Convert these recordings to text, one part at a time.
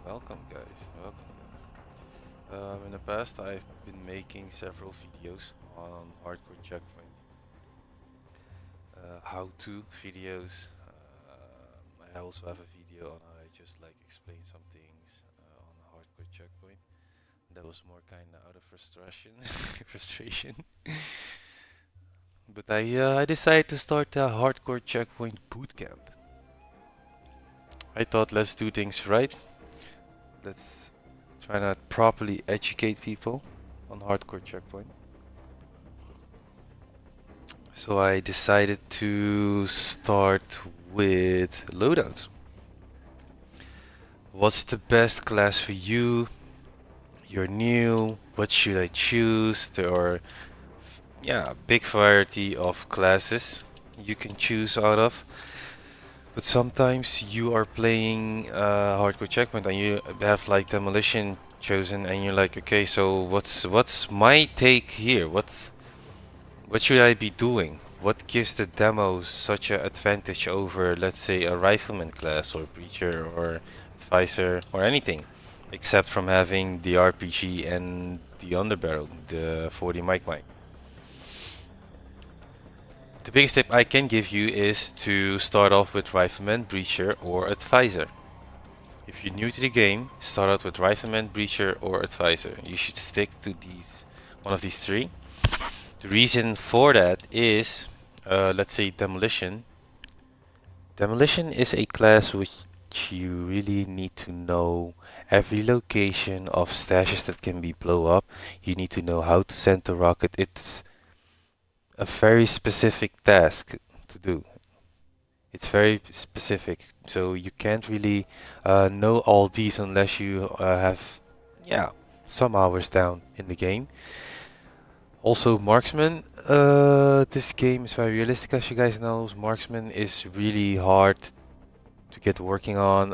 welcome guys. In the past, I've been making several videos on hardcore checkpoint, how-to videos. I also have a video on how I just like explain some things on hardcore checkpoint. That was more kind of out of frustration, frustration. But I decided to start a hardcore checkpoint bootcamp. I thought let's do things right. Let's try to properly educate people on hardcore checkpoint. So I decided to start with loadouts. What's the best class for you? You're new. What should I choose? There are a big variety of classes you can choose out of. But sometimes you are playing hardcore checkpoint and you have like demolition chosen and you're like, okay, so what's my take here? What should I be doing? What gives the demo such an advantage over, let's say, a rifleman class or breacher or advisor or anything, except from having the RPG and the underbarrel, the 40 mic. The biggest tip I can give you is to start off with rifleman, breacher or advisor. If you're new to the game, start out with rifleman, breacher or advisor. You should stick to one of these three. The reason for that is, let's say demolition. Demolition is a class which you really need to know every location of stashes that can be blow up. You need to know how to send the rocket. It's a very specific task to do. It's very specific, so you can't really know all these unless you have some hours down in the game. Also, marksman. This game is very realistic, as you guys know. Marksman is really hard to get working on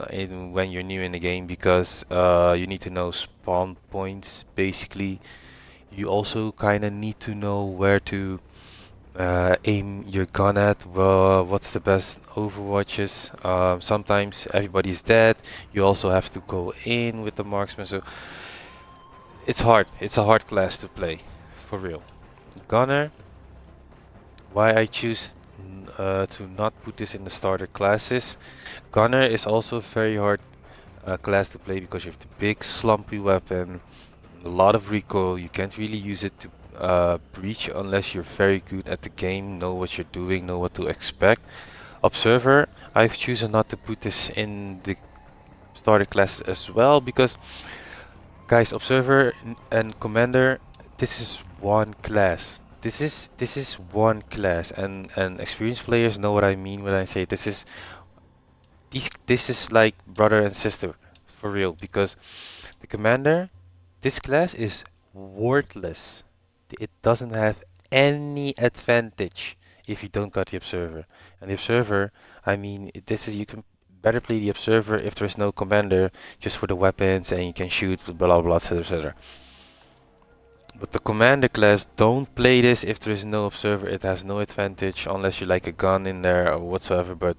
when you're new in the game because you need to know spawn points. Basically, you also kind of need to know where to aim your gun at. What's the best overwatches? Sometimes everybody's dead. You also have to go in with the marksman, so it's hard. It's a hard class to play, for real. Gunner. Why I choose to not put this in the starter classes. Gunner is also a very hard class to play because you have the big slumpy weapon, a lot of recoil. You can't really use it to breach unless you're very good at the game, know what you're doing, know what to expect. Observer, I've chosen not to put this in the starter class as well because, guys, Observer and Commander, this is one class. This is one class, and experienced players know what I mean when I say this is like brother and sister for real because the Commander, this class is worthless. It doesn't have any advantage if you don't got the Observer. And the Observer, I mean, this is you can better play the Observer if there's no Commander just for the weapons and you can shoot, blah blah, etc. etc. But the Commander class, don't play this if there is no Observer. It has no advantage unless you like a gun in there or whatsoever, but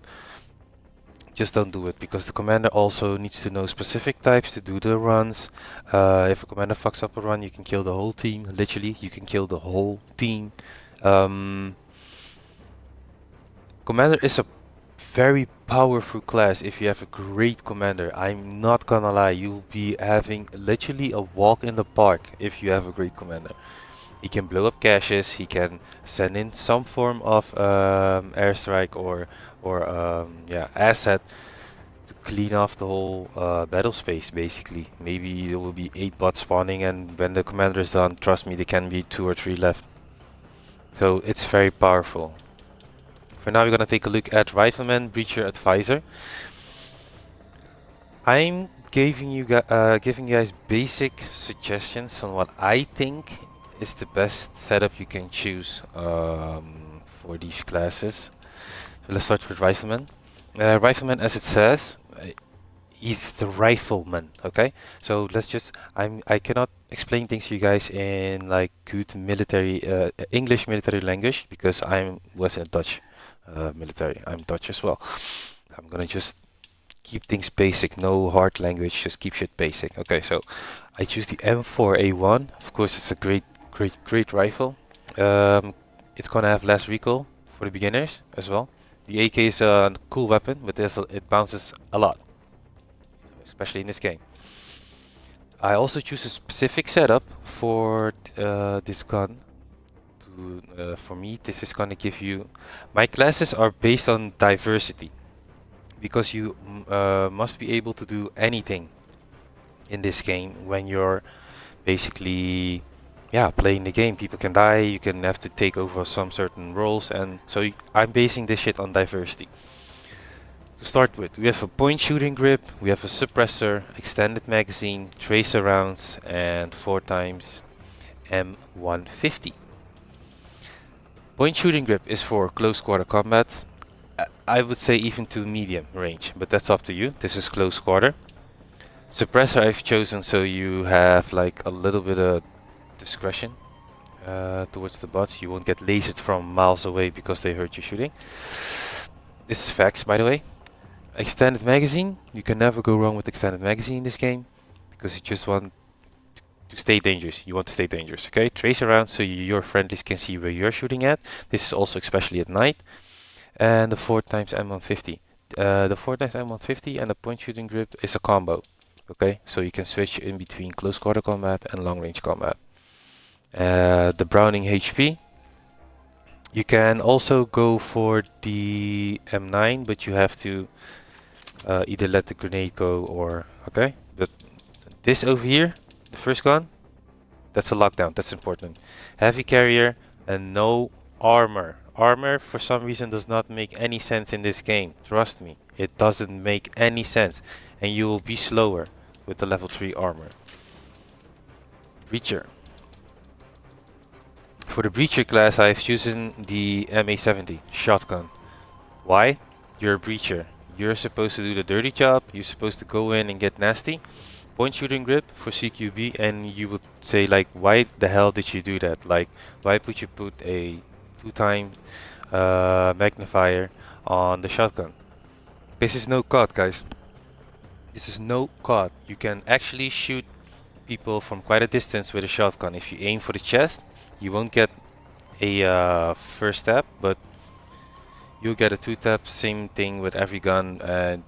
just don't do it because the Commander also needs to know specific types to do the runs. If a Commander fucks up a run, you can kill the whole team. Literally, you can kill the whole team. Commander is a very powerful class if you have a great Commander. I'm not gonna lie, you'll be having literally a walk in the park if you have a great Commander. He can blow up caches, he can send in some form of airstrike or asset to clean off the whole battle space basically. Maybe there will be 8 bots spawning and when the Commander is done, trust me, there can be 2 or 3 left. So it's very powerful. For now, we're gonna take a look at Rifleman, Breacher, Advisor. I'm giving you guys basic suggestions on what I think is the best setup you can choose for these classes. So let's start with Rifleman. Rifleman, as it says, he's the rifleman. Okay, so let's just I cannot explain things to you guys in like good military English military language because I was in Dutch military. I'm Dutch as well. I'm gonna just keep things basic, no hard language, just keep shit basic. Okay, so I choose the M4A1. Of course, it's a great rifle. It's gonna have less recoil for the beginners as well. The AK is a cool weapon, but it bounces a lot, especially in this game. I also choose a specific setup for this gun. For me, this is gonna give you... My classes are based on diversity, because you must be able to do anything in this game when you're basically playing the game. People can die, you can have to take over some certain roles, and so I'm basing this shit on diversity. To start with, we have a point shooting grip, we have a suppressor, extended magazine, tracer rounds, and 4x M150. Point shooting grip is for close quarter combat. I would say even to medium range, but that's up to you. This is close quarter. Suppressor I've chosen so you have like a little bit of discretion towards the bots. You won't get lasered from miles away because they heard you shooting. This is facts, by the way. Extended magazine. You can never go wrong with extended magazine in this game, because you just want to stay dangerous. You want to stay dangerous, okay? Trace around so your friendlies can see where you're shooting at. This is also especially at night. And the 4x M150. The 4x M150 and the point shooting grip is a combo. Okay, so you can switch in between close quarter combat and long range combat. The Browning HP. You can also go for the M9, but you have to either let the grenade go or... Okay, but this over here, the first gun, that's a lockdown, that's important. Heavy carrier and no armor. Armor for some reason does not make any sense in this game. Trust me, it doesn't make any sense. And you will be slower with the level 3 armor. Breacher. For the Breacher class, I've chosen the MA70 shotgun. Why? You're a Breacher. You're supposed to do the dirty job. You're supposed to go in and get nasty. Point shooting grip for CQB, and you would say like, why the hell did you do that? Like, why would you put a 2x magnifier on the shotgun? This is no COD, guys. This is no COD. You can actually shoot people from quite a distance with a shotgun. If you aim for the chest, you won't get a first tap, but you'll get a 2-tap. Same thing with every gun. And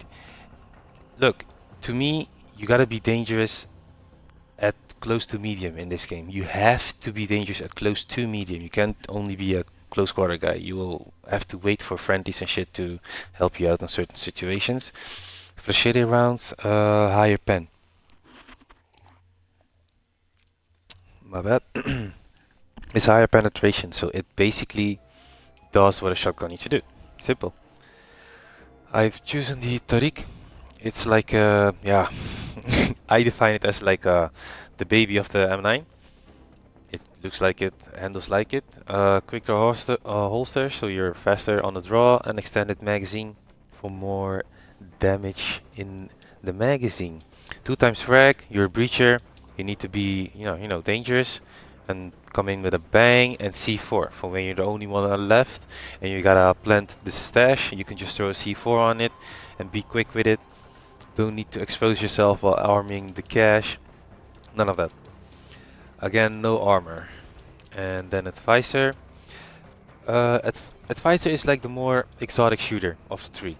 look, to me, you gotta be dangerous at close to medium in this game. You have to be dangerous at close to medium. You can't only be a close quarter guy. You will have to wait for friendlies and shit to help you out in certain situations. Flechette rounds, higher pen. My bad. It's higher penetration, so it basically does what a shotgun needs to do. Simple. I've chosen the Tariq. It's like yeah, I define it as like the baby of the M9. It looks like it, handles like it. Quick draw holster, so you're faster on the draw, and extended magazine for more damage in the magazine. 2x frag, you're a breacher. You need to be, you know, dangerous and come in with a bang. And C4 for when you're the only one on the left and you gotta plant the stash. You can just throw a C4 on it and be quick with it. Don't need to expose yourself while arming the cache. None of that. Again, no armor. And then Advisor. Advisor is like the more exotic shooter of the three.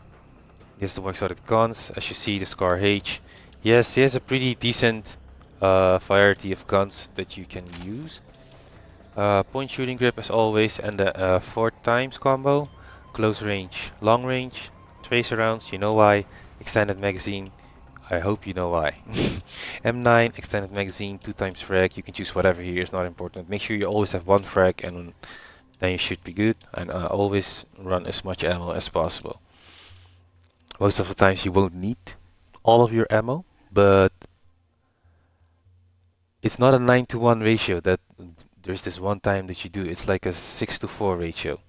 He has the more exotic guns. As you see, the Scar H. Yes, he has a pretty decent variety of guns that you can use. Point shooting grip as always, and the 4x combo. Close range, long range, tracer rounds, you know why. Extended magazine, I hope you know why. M9, extended magazine, 2x frag. You can choose whatever here, it's not important. Make sure you always have one frag and then you should be good. And always run as much ammo as possible. Most of the times you won't need all of your ammo, but it's not a 9-to-1 ratio that there's this one time that you do. It's like a 6-to-4 ratio.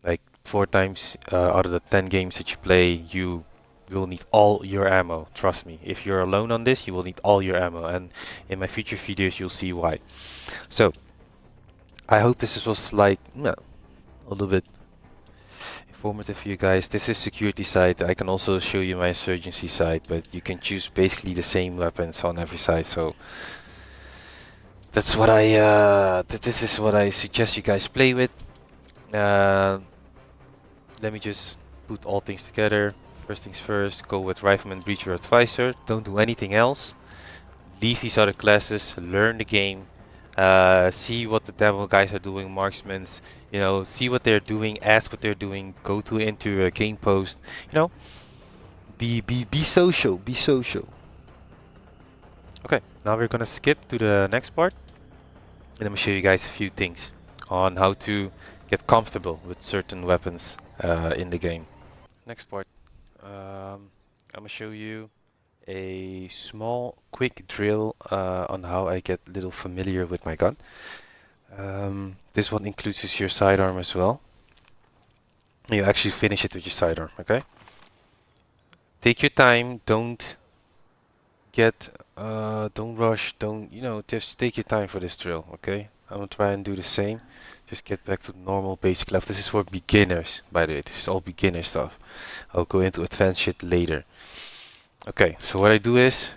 Like 4 times out of the 10 games that you play, you will need all your ammo. Trust me. If you're alone on this, you will need all your ammo. And in my future videos, you'll see why. So, I hope this was like, a little bit informative for you guys. This is security side. I can also show you my insurgency side, but you can choose basically the same weapons on every side. So that's what this is what I suggest you guys play with. Let me just put all things together. First things first, go with Rifleman, Breacher, Advisor. Don't do anything else. Leave these other classes, learn the game, see what the demo guys are doing, marksmans, you know, see what they're doing, ask what they're doing, go into a game post, you know, be social, be social. Okay, now we're gonna skip to the next part, and I'm gonna show you guys a few things on how to get comfortable with certain weapons in the game. Next part, I'm gonna show you a small quick drill on how I get a little familiar with my gun. This one includes your sidearm as well. You actually finish it with your sidearm, okay? Take your time, don't rush, you know, just take your time for this drill, okay? I'm gonna try and do the same. Just get back to normal basic level. This is for beginners, by the way. This is all beginner stuff. I'll go into advanced shit later. Okay, so what I do is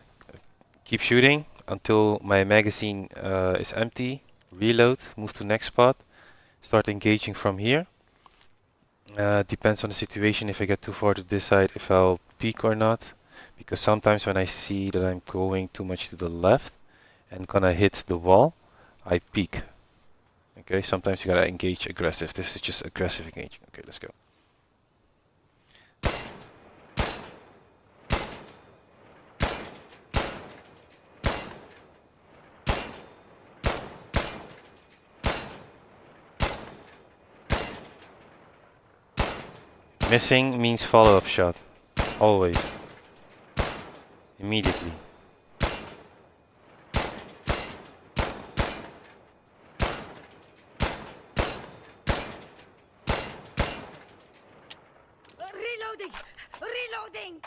keep shooting until my magazine is empty. Reload, move to next spot, start engaging from here. Depends on the situation if I get too far to this side, if I'll peek or not. Because sometimes when I see that I'm going too much to the left and gonna hit the wall, I peek. Okay, sometimes you gotta engage aggressive. This is just aggressive engaging. Okay, let's go. Missing means follow-up shot. Always. Immediately. Reloading! Reloading!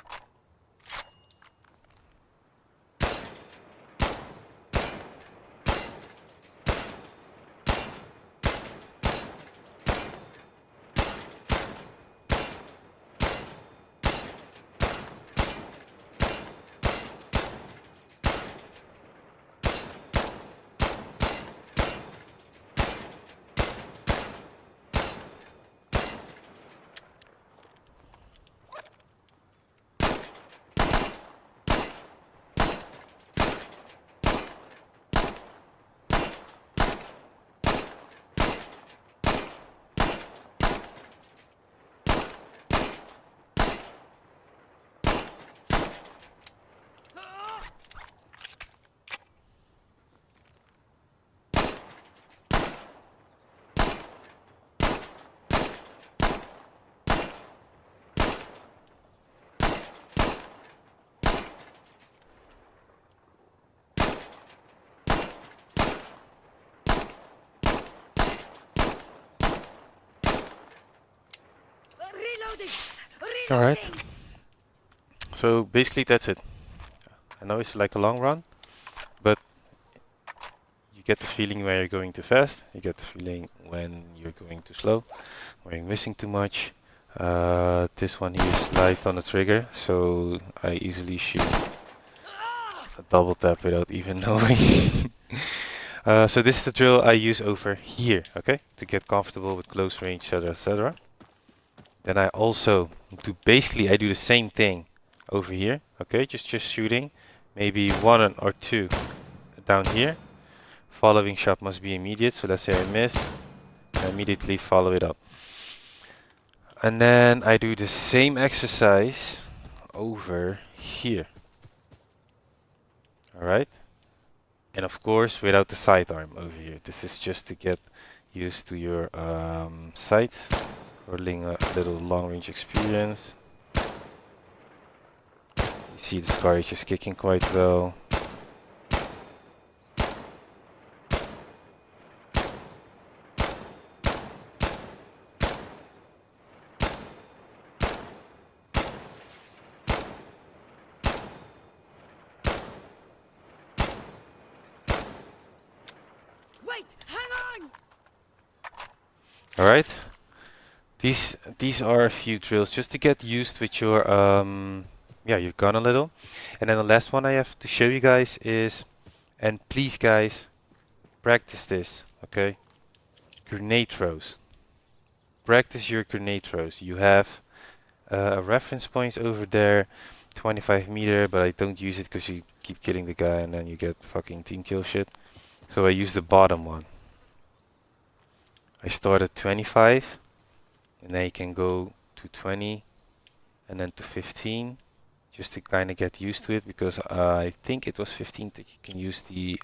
Alright. So basically that's it. I know it's like a long run, but you get the feeling when you're going too fast, you get the feeling when you're going too slow, when you're missing too much. This one here is light on the trigger, so I easily shoot a double tap without even knowing. So this is the drill I use over here, okay? To get comfortable with close range, etc, etc. Then I also do I do the same thing over here, okay? Just shooting, maybe one or two down here. Following shot must be immediate, so let's say I miss, I immediately follow it up. And then I do the same exercise over here. Alright? And of course without the sidearm over here. This is just to get used to your sights. Rolling a little long range experience. You see the scar is just kicking quite well. Wait, hang on. Alright. These are a few drills just to get used with your your gun a little. And then the last one I have to show you guys is, and please guys, practice this, okay? Grenade throws. Practice your grenade throws. You have a reference points over there, 25 meter, but I don't use it because you keep killing the guy and then you get fucking team kill shit. So I use the bottom one. I start at 25, and then you can go to 20, and then to 15, just to kind of get used to it, because I think it was 15 that you can use the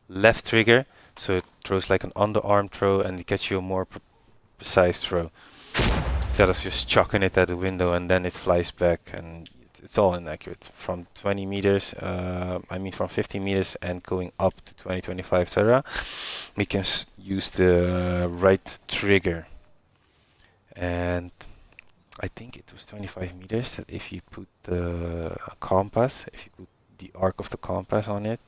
left trigger, so it throws like an underarm throw and it gets you a more precise throw, instead of just chucking it at the window and then it flies back, and it's all inaccurate. From 20 meters, from 15 meters and going up to 20, 25, etc. We can use the right trigger. And I think it was 25 meters that if you put the compass, if you put the arc of the compass on it,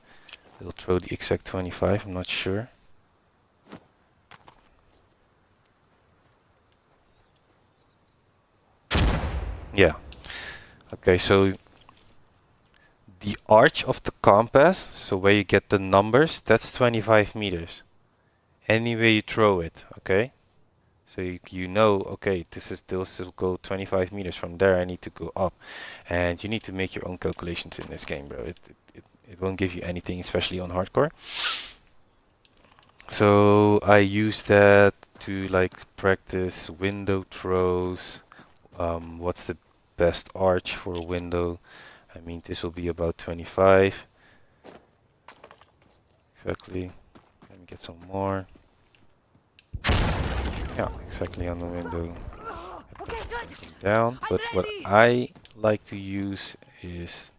it'll throw the exact 25, I'm not sure. Yeah. Okay, so the arch of the compass, so where you get the numbers, that's 25 meters. Any way you throw it, okay? So you know, okay, this will go 25 meters. From there I need to go up. And you need to make your own calculations in this game, bro. It won't give you anything, especially on hardcore. So I use that to like practice window throws. What's the best arch for a window? I mean, this will be about 25. Exactly. Let me get some more. Yeah, exactly on the window. Down. But what I like to use is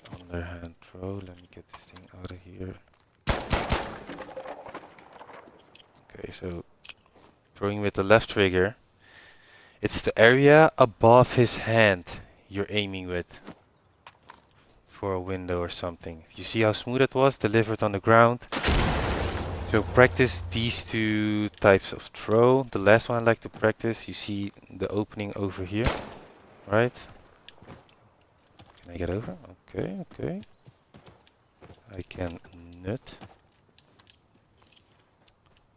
the underhand throw. Let me get this thing out of here. Okay, so throwing with the left trigger. It's the area above his hand you're aiming with for a window or something. You see how smooth it was delivered on the ground? So practice these two types of throw. The last one I like to practice, you see the opening over here, right? Can I get over? Okay, okay. I can nut.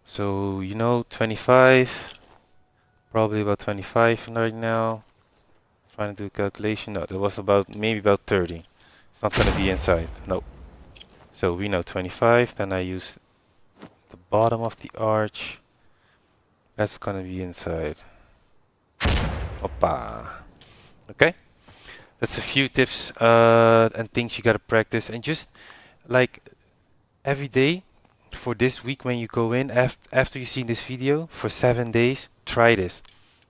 So, you know, 25. Probably about 25 right now. Trying to do a calculation. No, there was maybe about 30. It's not going to be inside. Nope. So we know 25. Then I use the bottom of the arch. That's going to be inside. Hoppa. Okay. That's a few tips and things you got to practice. And just like every day for this week when you go in, after you've seen this video, for 7 days, try this.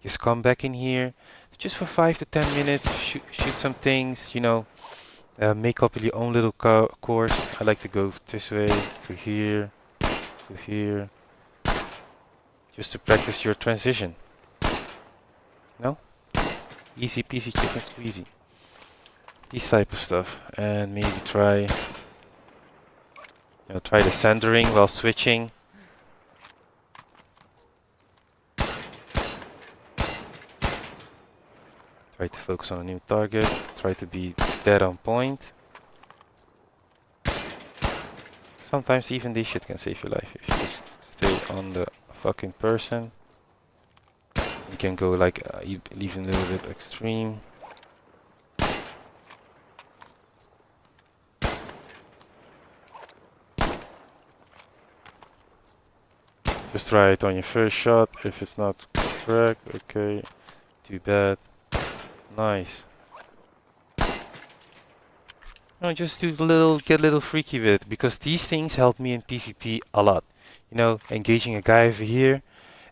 Just come back in here. Just for 5 to 10 minutes, shoot some things, you know, make up your own little course. I like to go this way, to here, just to practice your transition. No? Easy peasy chicken squeezy. These type of stuff. And maybe try the centering while switching. Try to focus on a new target. Try to be dead on point. Sometimes even this shit can save your life. If you just stay on the fucking person. You can go like even a little bit extreme. Just try it on your first shot. If it's not correct, okay, too bad. Nice. No, just get a little freaky with it, because these things help me in PvP a lot. You know, engaging a guy over here,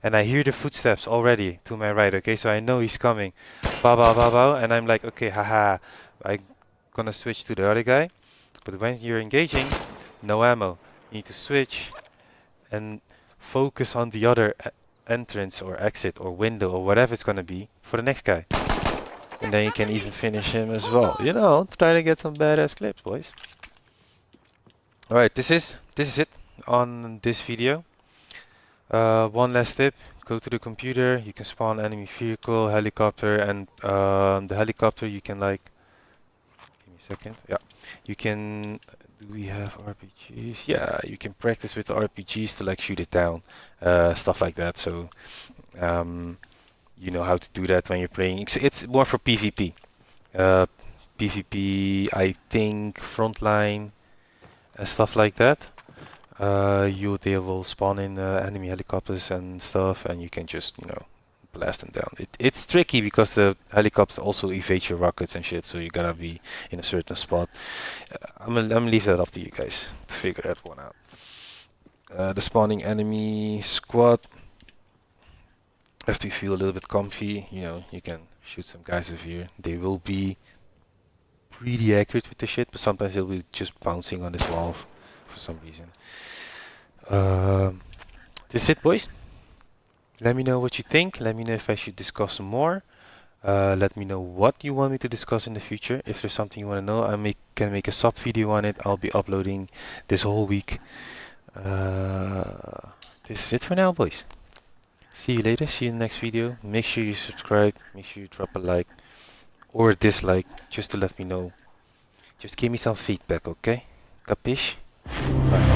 and I hear the footsteps already to my right. Okay, so I know he's coming. Bow, bow, bow, bow, and I'm like, okay, haha, I'm gonna switch to the other guy. But when you're engaging, no ammo. You need to switch and focus on the other entrance or exit or window or whatever it's gonna be for the next guy. And then you can even finish him as well. You know, try to get some badass clips, boys. Alright, this is it on this video. One last tip. go to the computer. You can spawn enemy vehicle, helicopter, and the helicopter you can like. Give me a second. Yeah, you can. Do we have RPGs? Yeah, you can practice with the RPGs to like shoot it down, stuff like that. So you know how to do that when you're playing. It's more for PvP. Uh, PvP, I think frontline and stuff like that. They will spawn in enemy helicopters and stuff, and you can just blast them down. It's tricky because the helicopters also evade your rockets and shit, so you gotta be in a certain spot. I'm gonna leave that up to you guys to figure that one out. The spawning enemy squad. After you feel a little bit comfy, you can shoot some guys over here. They will be pretty accurate with the shit, but sometimes they'll be just bouncing on this wall for some reason. This is it, boys. Let me know what you think. Let me know if I should discuss some more. Let me know what you want me to discuss in the future. If there's something you want to know, can make a sub video on it. I'll be uploading this whole week. This is it for now, boys. See you later. See you in the next video. Make sure you subscribe. Make sure you drop a like or a dislike just to let me know. Just give me some feedback, okay? Capiche? Bye.